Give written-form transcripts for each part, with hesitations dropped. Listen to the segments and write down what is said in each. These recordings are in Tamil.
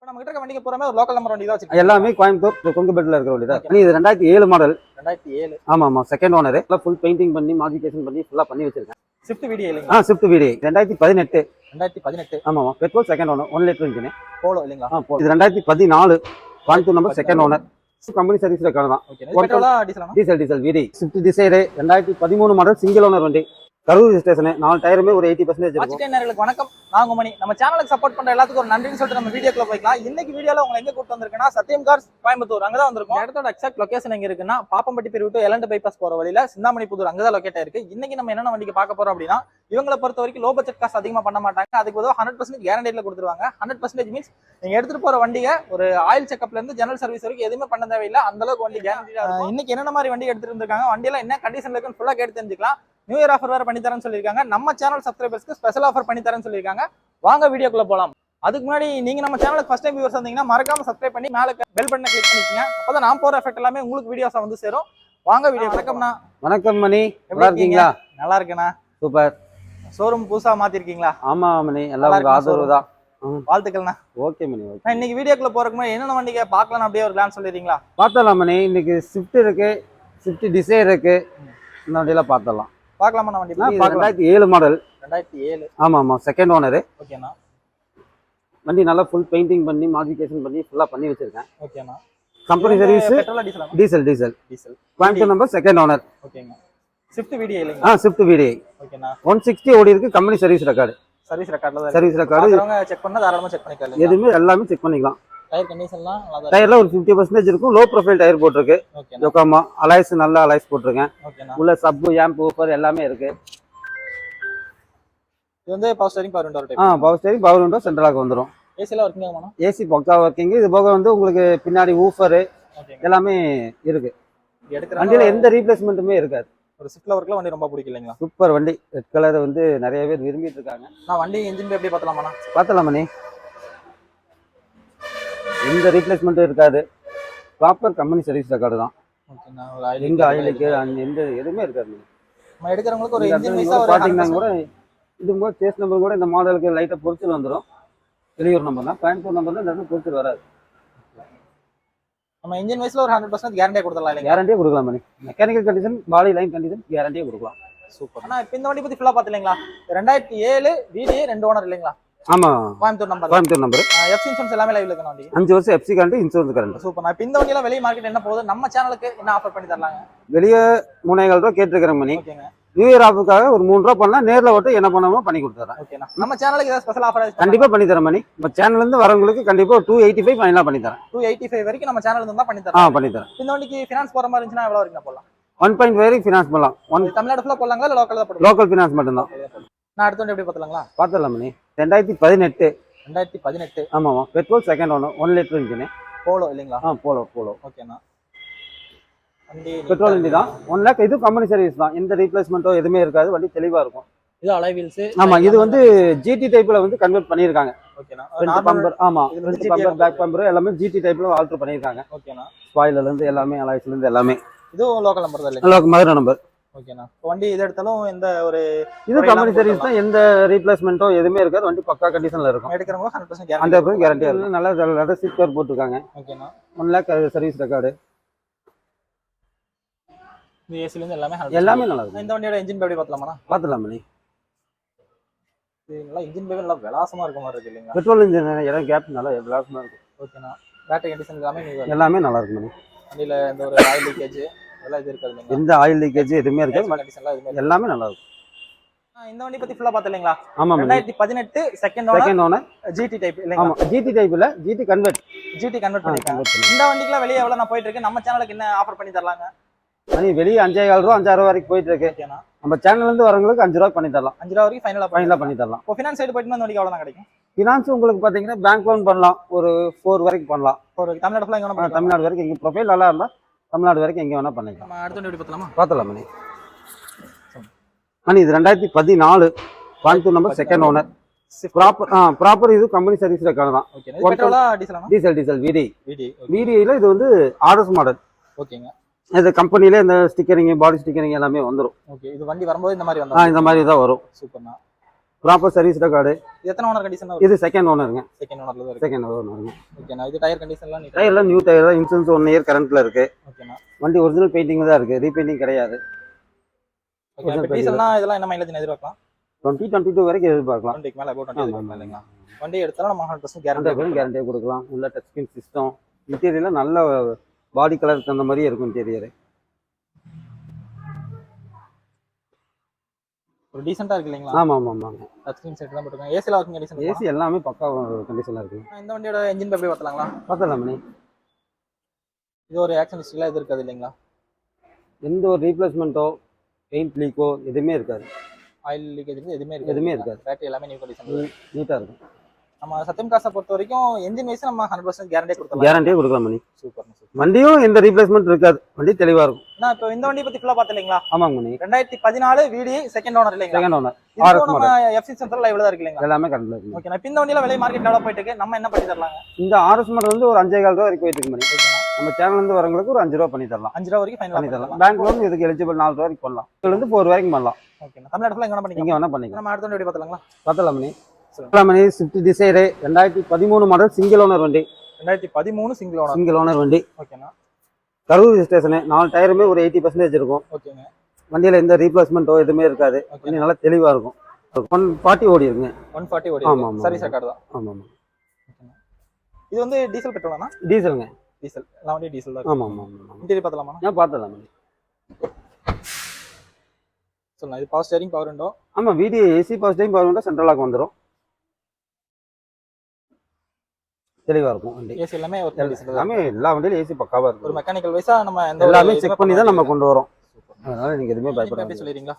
இப்ப நம்ம கிட்ட இருக்க வண்டிக்கு பூராமே ஒரு லோக்கல் நம்பர் வண்டி தான் வச்சிருக்கோம். எல்லாமே கோயம்புத்தூர் கொங்குபேட்டில் இருக்கிற வண்டி தான். இது 2007 மாடல். 2007. ஆமா செகண்ட் ஓனர். ஃபுல் பெயிண்டிங் பண்ணி மாடிஃபிகேஷன் பண்ணி ஃபுல்லா பண்ணி வச்சிருக்கேன். ஸ்விஃப்ட் வீடியோ இல்லைங்களா? Swift video 2018. 2018. ஆமாமா petrol second owner 1 litre engine. Polo இல்லைங்களா? இது 2014 Coimbatore number second owner. Company சர்வீஸ்ல காணலாம். பெட்ரோலா டீசலா? டீசல் வீடி. Swift Dzire 2013 model single owner வண்டி. கரூர் ஸ்டேஷன் 4 டயருமே ஒரு 80% இருக்கும். நேயர்களுக்கு வணக்கம், நான் மணி. நம்ம சேனலுக்கு சப்போர்ட் பண்ற எல்லாத்துக்கும் ஒரு நன்றின்னு சொல்லிட்டு நம்ம வீடியோக்குள்ள போய்க்கலாம். இன்னைக்கு வீடியோல உங்களை எங்க கூட்டு வந்திருக்கேன்னா சத்யம் கார்ஸ் கோயம்புத்தூர் அங்கதான் வந்திருக்கோம். இடத்தோட எக்ஸாக்ட் லொகேஷன் எங்க இருக்குன்னா பாப்பம்பட்டி பிரிவு டு எலண்ட் பைபாஸ் போற வழியில சிந்தாமணிபுதூர் அங்கதான் லொகேட் ஆயிருக்கு. இன்னைக்கு நம்ம என்னென்ன வண்டிக்கு பார்க்க போறோம் அப்படின்னா, இவங்களை பொறுத்த வரைக்கும் லோ பட்ஜெட் காசு அதிகமா பண்ண மாட்டாங்க. அதுக்கு பொதுவாக 100% கேரண்டில கொடுத்துருவாங்க. 100% மீன்ஸ் நீங்க எடுத்துட்டு போற வண்டியை ஒரு ஆயில் செக்அப்ல இருந்து ஜெனரல் சர்வீஸ் வரைக்கும் எதுவுமே பண்ண தேவையில்லை. அந்த அளவுக்கு வண்டி கேரண்டியா இருக்கும். இன்னைக்கு என்னென்ன மாதிரி வண்டி எடுத்துட்டு இருக்காங்க, வண்டியெல்லாம் என்ன கண்டிஷன்ல இருக்குன்னு ஃபுல்லா கேட்டு தெரிஞ்சுக்கலாம். நியூ இயர் ஆஃபர் வேற பண்ணி தரேன்னு சொல்லியிருக்காங்க. நம்ம சேனல் சப்ஸ்கிரைபர்ஸ்க்கு ஸ்பெஷல் ஆஃபர் பண்ணி தரேன்னு சொல்லியிருக்காங்க. வாங்க வீடியோக்குள்ள போலாம். அதுக்கு முன்னாடி நீங்க நம்ம சேனலுக்கு ஃபர்ஸ்ட் டைம் வியூவர்ஸ் வந்தீங்கன்னா மறக்காம சப்ஸ்கிரைப் பண்ணி மேல பெல் பட்டனை கிளிக் பண்ணிக்கங்க. அப்பதான் நான் போற எஃபெக்ட் எல்லாமே உங்களுக்கு வீடியோஸா வந்து சேரும். வாங்க வீடியோ. வணக்கம்ண்ணா. வணக்கம் மணி, நல்லா இருக்கீங்களா? நல்லா இருக்கேண்ணா. சூப்பர். ஷோரூம் புதுசா மாத்திருக்கீங்களா? ஆமா மணி, எல்லாரும் ஆதரவு தான். வாழ்த்துக்கள்ண்ணா. ஓகே மணி. இன்னைக்கு வீடியோக்குள்ள போறதுக்கு முன்னாடி என்னென்ன வண்டிங்க பார்க்கலாம் அப்படியே ஒரு பிளான் சொல்லிடுறீங்களா? பார்த்தலாம் மணி. இன்னைக்கு ஸ்விஃப்ட் இருக்கு, ஸ்விஃப்ட் டிசைர் இருக்கு. இந்த வண்டியெல்லாம் பார்த்தலாம். பார்க்கலாமா வண்டி? 2007 மாடல். 2007. ஆமா செகண்ட் ஓனர். ஓகேண்ணா. வண்டி நல்லா ஃபுல் பெயிண்டிங் பண்ணி மாடிஃபிகேஷன் பண்ணி ஃபுல்லா பண்ணி வச்சிருக்கேன். ஓகேண்ணா. Company service. பெட்ரோலா டீசலா? Diesel. Coimbatore number second owner. ஓகேங்க. ஸ்விஃப்ட் வீடியோ இல்லைங்களா? Swift video. ஓகேண்ணா. 160 ஓடி இருக்கு. Company service record. சர்வீஸ் ரெக்கார்ட்ல சர்வீஸ் ரெக்கார்டு செக் பண்ணா தாராளமா செக் பண்ணிக்கலாம். எதுவுமே எல்லாமே செக் பண்ணிக்கலாம். டயர் கண்டிஷன்லாம் நல்லா டயர்ல ஒரு 50% இருக்கும். லோ ப்ரொஃபைல் டயர் போட்டிருக்கு. ஓகே. யோகாமா அலைஸ், நல்ல அலைஸ் போட்டிருக்கேன். ஓகேண்ணா. உள்ள சப் ஆம்ப் ஊஃபர் எல்லாமே இருக்கு. இது வந்து power steering power window type. Power steering power window சென்ட்ரலாக வந்துரும். ஏசில வர்க்கிங் ஆகுமா? ஏசி பக்கா வர்க்கிங். இது போக வந்து உங்களுக்கு பின்னாடி ஊஃபர் எல்லாமே இருக்கு. வண்டியில எந்த ரீப்ளேஸ்மெண்ட்டுமே இருக்காது. ஒரு ஸ்விஃப்ட் லவர்க்குலாம் வண்டி ரொம்ப பிடிக்கலைங்களா? சூப்பர் வண்டி. ரெட் கலர் வந்து நிறைய பேர் விரும்பிட்டு இருக்காங்க. நான் வண்டி இன்ஜின் எப்படி பார்த்தலாமா? பார்த்தலாம் மணி. எந்த ரீப்ளேஸ்மெண்ட்டும் இருக்காது. ப்ராப்பர் கம்பெனி சர்வீஸ் ரெக்கார்டு தான். ஓகேண்ணா. எங்க ஆயிலுக்கு எந்த எதுவுமே இருக்காது. நம்ம எடுக்கிறவங்களுக்கு ஒரு இன்ஜின் வைஸா ஒரு பாத்தீங்கன்னா கூட இது கூட சேஸ் நம்பர் கூட இந்த மாடலுக்கு லைட்டா பொறுத்து வந்துடும். வெளியூர் நம்பர் தான். கோயம்புத்தூர் நம்பர் தான் இந்த பொறுத்து வராது. நம்ம இன்ஜின் வைஸ்ல ஒரு 100% கேரண்டியா கொடுத்துடலாம் இல்லையா? கேரண்டியா கொடுக்கலாம் Mani. Mechanical condition, body line condition கேரண்டியா கொடுக்கலாம். சூப்பர். ஆனா இப்போ இந்த வண்டி பத்தி ஃபுல்லா பாத்தீங்களா? 2007 வீடியோ 2 ஓனர் இல்லைங்களா? ஆமா. கோயம்புத்தூர் நம்பர். எஃப்சி இன்சூரன்ஸ் எல்லாமே லைவ்ல இருக்கணும் வண்டி. 5 வருஷம் FC current, insurance current. Super. நான் இந்த வண்டியில வெளிய மார்க்கெட் என்ன போகுது, நம்ம சேனலுக்கு என்ன ஆஃபர் பண்ணி தரலாங்க? வெளியே 3000 ரூபாய் கேட்டிருக்கிறேன் மணி. ஓகேங்க. நியூ இயர் ஆஃபருக்காக ஒரு 3 ரூபா பண்ணலாம். நேர்ல ஓட்டு என்ன பண்ணணுமோ பண்ணி கொடுத்துறேன். ஓகேண்ணா. நம்ம சேனலுக்கு ஏதாவது ஸ்பெஷல் ஆஃபர் கண்டிப்பா பண்ணி தரேன் மணி. நம்ம சேனல்ல இருந்து வரவங்களுக்கு கண்டிப்பா 285 ஃபைனலா பண்ணி தரேன். 285 வரைக்கும் நம்ம சேனல்ல இருந்து தான் பண்ணி தரேன். பண்ணி தரேன். இந்த வண்டிக்கு ஃபைனான்ஸ் போற மாதிரி இருந்துச்சுனா எவ்வளவு வரைக்கும் போடலாம்? 1.5 வரைக்கும் ஃபைனான்ஸ் பண்ணலாம். தமிழ்நாடு ஃபுல்லா போடலாங்களா இல்ல லோக்கல்ல போடலாம்? லோக்கல் ஃபைனான்ஸ் மட்டும் தான். நான் அடுத்த வண்டி எப்படி பார்த்தலாங்களா? பார்த்தலாம் மணி. 2018. 2018. ஆமாமா petrol second owner 1 litre engine. Polo இல்லைங்களா? போலோ. ஓகேண்ணா. வண்டி பெட்ரோல் வண்டி தான். 1 லாக். இது கம்பெனி சர்வீஸ் தான். எந்த ரீப்ளேஸ்மெண்ட்டோ எதுவுமே இருக்காது. வண்டி தெளிவா இருக்கும். இது அலாய் வீல்ஸ். ஆமா இது வந்து ஜிடி டைப்ல வந்து கன்வெர்ட் பண்ணிருக்காங்க. ஓகேண்ணா. Front bumper, front bumper, back bumper எல்லாமே ஜிடி டைப்ல ஆல்டர் பண்ணிருக்காங்க. ஓகேண்ணா. ஸ்பாயிலர்ல இருந்து எல்லாமே, அலாய்ஸ்ல இருந்து எல்லாமே. இதுவும் லோக்கல் நம்பர் தான் இல்ல? Local Madurai number. ஓகேண்ணா. வண்டி எது எடுத்தாலும் எந்த ஒரு இது கம்பெனி சர்வீஸ் தான். எந்த ரீப்ளேஸ்மெண்ட்டோ எதுவுமே இருக்காது. வண்டி பக்கா கண்டிஷன்ல இருக்கும். எடுக்கிறவங்க 100% கேரண்டியா இருக்கும். நல்ல லெதர் சீட் கவர் போட்டுருக்காங்க. ஓகேண்ணா. 1 லாக் சர்வீஸ் ரெக்கார்டு. இந்த ஏசில இருந்து எல்லாமே நல்லா இருக்கும். இந்த வண்டியோட இன்ஜின் பேபி பார்த்தலாமா? பார்த்தலாம் மணி. இது நல்லா இன்ஜின் பேபி நல்லா விலாசமா இருக்க மாதிரி இருக்கு இல்லைங்களா? பெட்ரோல் இன்ஜின் இடம் கேப் நல்லா விலாசமா இருக்கும். ஓகேண்ணா. பேட்டரி கண்டிஷன் எல்லாமே நல்லா இருக்கும் மணி. வண்டியில எந்த ஒரு ஆயில் லீக்கேஜ் அதெல்லாம் இது இருக்காது இல்லைங்களா? எந்த ஆயில் லீக்கேஜ் எதுவுமே இருக்காது. எல்லாமே நல்லா இருக்கும். இந்த வண்டி பத்தி ஃபுல்லா பார்த்தீங்களா? ஆமா 2018 செகண்ட் ஓனர் ஜிடி டைப் இல்லைங்களா? ஆமா ஜிடி டைப் இல்ல, ஜிடி கன்வெர்ட் பண்ணிருக்காங்க. இந்த வண்டிக்குலாம் வெளிய எவ்வளவு நான் போயிட்டு இருக்கு, நம்ம சேனலுக்கு என்ன ஆஃபர் பண்ணி தரலாங்க? மணி வெளியே 5000 ரூபா 6000 ரூபா வரைக்கும் போயிட்டு இருக்கு. ஓகேண்ணா. நம்ம சேனல்ல இருந்து வரவங்களுக்கு 5 ரூபா பண்ணி தரலாம். 5 ரூபா வரைக்கும் ஃபைனலா பண்ணி தரலாம். இப்போ ஃபைனான்ஸ் சைடு போயிட்டு இந்த வண்டிக்கு எவ்வளவு கிடைக்கும்? ஃபினான்ஸ் உங்களுக்கு பாத்தீங்கன்னா பேங்க் லோன் பண்ணலாம். ஒரு 4 வரைக்கும் பண்ணலாம். ஒரு தமிழ்நாடு ஃபுல்லா எங்க வேணா பண்ணலாம். தமிழ்நாடு வரைக்கும் எங்க ப்ரொஃபைல் நல்லா இருந்தா தமிழ்நாடு வரைக்கும் எங்க வேணா பண்ணிக்கலாம். நம்ம அடுத்த வண்டி பார்த்தலாமா? பார்த்தலாம் மணி. இது 2014 Coimbatore number second owner. Proper இது கம்பெனி சர்வீஸ் ரெக்கார்டு தான். ஓகே. பெட்ரோலா டீசலா? டீசல் வீடியோல இது வந்து ஆர்எஸ் மாடல். ஓகேங்க. இது கம்பெனில இந்த ஸ்டிக்கரிங், பாடி ஸ்டிக்கரிங் எல்லாமே வந்துரும். ஓகே. இது வண்டி வரும்போது இந்த மாதிரி வந்தா இந்த மாதிரி தான் வரும். சூப்பர்ண்ணா. Proper service record. எத்தனை ஓனர் கண்டிஷன் இது செகண்ட் ஓனருங்க. செகண்ட் ஓனர்ல தான் இருக்கு. செகண்ட் ஓனருங்க. ஓகேண்ணா. இது டயர் கண்டிஷன்லாம் நீட். டயர் எல்லாம் நியூ டயர் தான். இன்சூரன்ஸ் 1 இயர் கரண்ட்ல இருக்கு. ஓகேண்ணா. வண்டி ஒரிஜினல் பெயிண்டிங் தான் இருக்கு, ரீபெயிண்டிங் கிடையாது. ஓகே. இப்போ டீசல்னா இதெல்லாம் என்ன மைலேஜ் எதிர்பார்க்கலாம்? 20-22 வரைக்கும் எதிர்பார்க்கலாம். 20க்கு மேல அபௌட் 20 எதிர்பார்க்கலாம் இல்லைங்களா? வண்டி எடுத்தாலும் நம்ம 100% கேரண்டி கேரண்டியே கொடுக்கலாம். உள்ள டச் ஸ்கிரீன் சிஸ்டம், இன்டீரியர்ல நல்ல பாடி கலருக்கு அந்த மாதிரியே இருக்கும் இன்டீரியர். ஒரு டீசென்ட்டா இருக்கு இல்லைங்களா? ஆமா ஆமா ஆமாங்க. டச் ஸ்கிரீன் செட் தான் போட்டுருக்காங்க. ஏசில ஒர்க்கிங் கண்டிஷன். ஏசி எல்லாமே பக்கா கண்டிஷன்ல இருக்கு. இந்த வண்டியோட என்ஜின் பை பார்த்தலாங்களா? பார்த்தலாமே. இது ஒரு ஆக்ஷன் ஹிஸ்டரில இது இருக்காது இல்லைங்களா? எந்த ஒரு ரீப்ளேஸ்மெண்ட்டோ பெயிண்ட் லீக்கோ எதுவுமே இருக்காது. ஆயில் லீக்கேஜ் எதுவுமே இருக்காது. பேட்டரி எல்லாமே நியூ கண்டிஷன் நீட்டா இருக்கும். நம்ம சத்யம் காசை பொறுத்த வரைக்கும் என்ஜின் வைஸ் நம்ம 100% கேரண்டியே கொடுக்கலாம். கேரண்டியே கொடுக்கலாம் மணி. சூப்பர். வண்டியும் எந்த ரீப்ளேஸ்மெண்ட் இருக்காது. வண்டி தெளிவா இருக்கும். நான் இப்போ இந்த வண்டி பத்தி ஃபுல்லா பார்த்தீங்களா? ஆமாங்க மணி. 2014 VDI செகண்ட் ஓனர் இல்லைங்களா? Second owner. இப்போ நம்ம FC சென்டர் லைவ்ல தான் இருக்கு இல்லைங்களா? எல்லாமே கரண்ட்ல இருக்கு. ஓகே. நான் இந்த வண்டியில விலை மார்க்கெட் எவ்வளவு போயிட்டு இருக்கு? நம்ம என்ன பண்ணி தரலாங்க? இந்த RS மாடல் வந்து ஒரு 5,400 ரூபாய் வரைக்கும் போயிட்டு இருக்கு மணி. நம்ம சேனல்ல இருந்து வரவங்களுக்கு ஒரு 5 ரூபாய் பண்ணி தரலாம். 5 ரூபாய் வரைக்கும் ஃபைனல் பண்ணி தரலாம். பேங்க் லோன் இதுக்கு எலிஜிபிள் 4 ரூபாய் வரைக்கும் பண்ணலாம். இதுல இருந்து 4 வரைக்கும் பண்ணலாம். ஓகே. தமிழ்நாட்டுல எங்க பண்ணிக்கலாம்? இங்க வேணா பண்ணிக்கலாம். நம்ம அடுத்த வீடியோ பார்த்தலாங்களா? பார்த்தலாம் Mani. Mani Swift Dzire 2013 model single owner வண்டி. 2013 சிங்கிள் ஓனர் வண்டி. ஓகேண்ணா. கரூர் ரெஜிஸ்ட்ரேஷன். 4 டயருமே ஒரு 80% இருக்கும். ஓகேங்க. வண்டியில எந்த ரீப்ளேஸ்மெண்ட்டோ எதுவுமே இருக்காது. வண்டி நல்லா தெளிவா இருக்கும். 140 ஓடி இருக்குங்க. 140 ஓடி. ஆமா ஆமா. சர்வீஸ் ரெக்கார்ட் தான். ஆமா ஆமா. இது வந்து டீசல் பெட்ரோலானா? டீசலுங்க. டீசல். எல்லாம் வண்டி டீசல் தான். ஆமா ஆமா ஆமா. இன்டீரியர் பார்த்தலாமா? நான் பார்த்தலாம். சொல்லுங்க. இது பவர் ஸ்டீரிங், பவர் விண்டோ. ஆமா. VDI AC power steering, power window, central lock வந்துரும். தெளிவா இருக்கும் வண்டி. ஏசி எல்லாமே ஒரு டீசல் தான். எல்லாமே எல்லா வண்டியிலும் ஏசி பக்காவா இருக்கும். ஒரு மெக்கானிக்கல் வைஸா நம்ம எந்த எல்லாமே செக் பண்ணி தான் நம்ம கொண்டு வரோம். அதனால நீங்க எதுவுமே பயப்பட வேண்டாம். சொல்றீங்களா?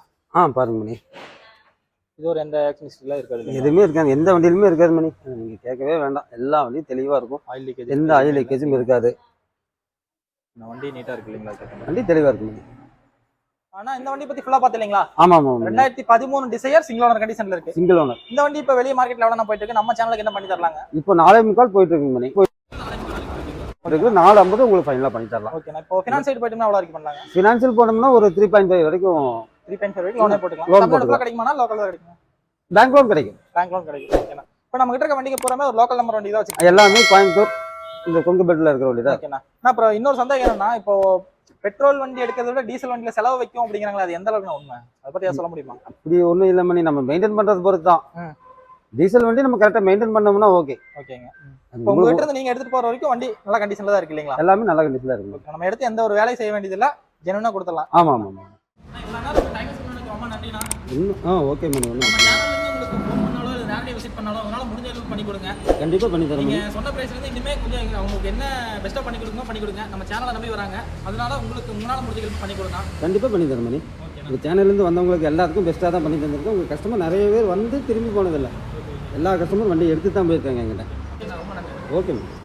பாருங்க மணி. இது ஒரு எந்த ஆக்ஷன் ஹிஸ்டரில இருக்காது. எதுவுமே இருக்காது. எந்த வண்டியிலுமே இருக்காது மணி. நீங்க கேட்கவே வேண்டாம். எல்லா வண்டியும் தெளிவா இருக்கும். ஆயில் லீக்கேஜ் எந்த ஆயில் லீக்கேஜும் இருக்காது. இந்த வண்டி நீட்டா இருக்கு இல்லைங்களா? வண்டி தெளிவா இருக்கு மணி. ஆனா இந்த வண்டி பத்தி ஃபுல்லா பாத்தீங்களா? ஆமா ஆமா. 2013 டிசைர் சிங்கிள் ஓனர் கண்டிஷன்ல இருக்கு. Single owner. இந்த வண்டி இப்ப வெளிய மார்க்கெட்ல எவ்வளவு போயிட்டு இருக்கு? நம்ம சேனலுக்கு என்ன பண்ணி தரலாங்க? இப்போ 4.25 போயிட்டு இருக்கு மணி. இருக்கு 4.50 உங்களுக்கு ஃபைனலா பண்ணி தரலாம். ஓகே. நான் இப்போ ஃபைனான்ஸ் சைடு போய்ட்டோம்னா எவ்வளவு வரைக்கும் பண்ணலாங்க? ஃபினான்ஷியல் போனோம்னா ஒரு 3.5 வரைக்கும் 3.5 வரைக்கும் லோனே போட்டுக்கலாம். லோன் தமிழ்நாட்டுல கிடைக்குமா? லோக்கல்ல கிடைக்குமா? பேங்க் லோன் கிடைக்கும். பேங்க் லோன் கிடைக்கும். ஓகேண்ணா. இப்போ நம்ம கிட்ட இருக்க வண்டிக்கு போறமே ஒரு லோக்கல் நம்பர் வண்டி தான் வச்சிருக்கோம். எல்லாமே கோயம்புத்தூர் இந்த கொங்குபேட்ல இருக்கிற வண்டி தான். ஓகேண்ணா. நான் அப்புறம் இன்னொரு சந்தேகம் என்னன்னா, இப்போ பெட்ரோல் வண்டி எடுக்கிறத விட டீசல் வண்டியில செலவு வைக்கும் அப்படிங்கிறாங்களா? அது எந்த அளவுக்கு உண்மை? அதை பத்தி சொல்ல முடியுமா? அப்படி ஒண்ணும் இல்ல மணி. நம்ம மெயின்டைன் பண்றது பொறுத்து தான். டீசல் வண்டி நம்ம கரெக்டா மெயின்டைன் பண்ணோம்னா ஓகே. ஓகேங்க. இப்போ உங்ககிட்ட இருந்து நீங்க எடுத்துட்டு போற வரைக்கும் வண்டி நல்ல கண்டிஷன்ல தான் இருக்கு இல்லைங்களா? எல்லாமே நல்ல கண்டிஷன்ல இருக்கு. நம்ம எடுத்து எந்த ஒரு வேலையும் செய்ய வேண்டியது இல்ல. ஜெனுவனா கொடுத்துடலாம். ஆமா ஆமா ஆமா. இவ்வளவு நேரம் டைம் ஸ்பெண்ட் பண்ணதுக்கு ரொம்ப நன்றிண்ணா. ஓகே மணி. நம்ம சேனல்ல இருந்து உங்களுக்கு ஃபோன் பண்ணாலோ இல்ல நேரடியா விசிட் பண்ணாலோ உங்களால முடிஞ்ச அளவுக்கு பண்ணி கொடுங்க. கண்டிப்பா பண்ணி தரேன். நீங்க சொன்ன பிரைஸ்ல இருந்து இன்னுமே கொஞ்சம் உங்களுக்கு என்ன பெஸ்ட்டா பண்ணி கொடுங்க. நம்ம சேனலை நம்பி வராங்க. அதனால உங்களுக்கு உங்களால முடிஞ்ச அளவுக்கு பண்ணி கொடுங்க. கண்டிப்பா பண்ணி தரேன் மணி. ஓகேண்ணா. உங்க சேனல்ல இருந்து வந்தவங்களுக்கு எல்லாருக்கும் பெஸ்ட்டா தான் பண்ணி தந்திருக்கோம். உங்க கஸ்டமர் நிறைய பேர் வந்து திரும்பி போனதில்லை. எல்லா கஸ்டமரும் வண்டி எடுத்து தான் போயிருக்காங்க என்கிட்ட. ரொம்ப நன்றி. Okay ma'am.